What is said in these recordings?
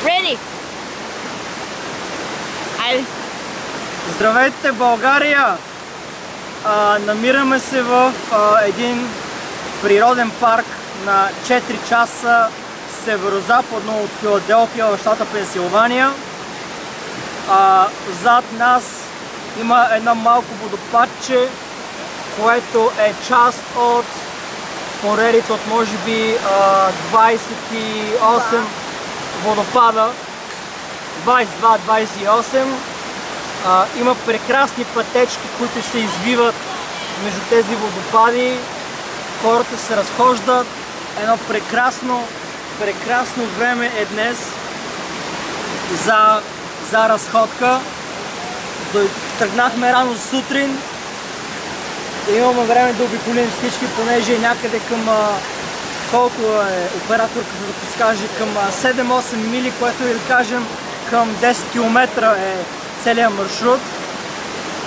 Ready! Айде! Здравейте, България! Намираме се в един природен парк на 4 часа северо-западно от Филаделфия в щата Пенсилвания. Зад нас има едно малко водопадче, което е част от поредица от може би 28 водопада. 22-28. Има прекрасни пътечки, които се извиват между тези водопади. Хората се разхождат. Едно прекрасно време е днес за разходка. Тръгнахме рано сутрин. Имаме време да обиколим всички, понеже някъде към колко е операторката да подскаже, към 7-8 мили, което да кажем към 10 км е целият маршрут.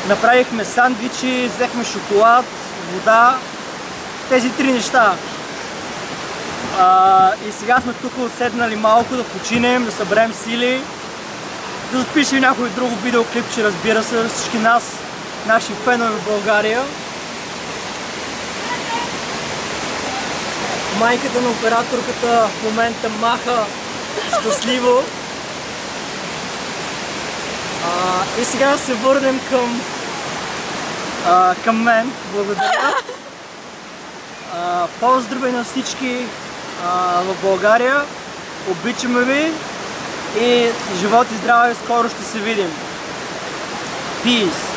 Направихме сандвичи, взехме шоколад, вода, тези три неща. И сега сме тук отседнали малко да починем, да съберем сили, да запишем някой друго видеоклипче, разбира се, всички нас, наши фенове в България. Майката на операторката в момента маха щастливо. И сега да се върнем към мен. Благодаря. Поздрави на всички в България. Обичаме ви и живот и здраве, скоро ще се видим. Peace!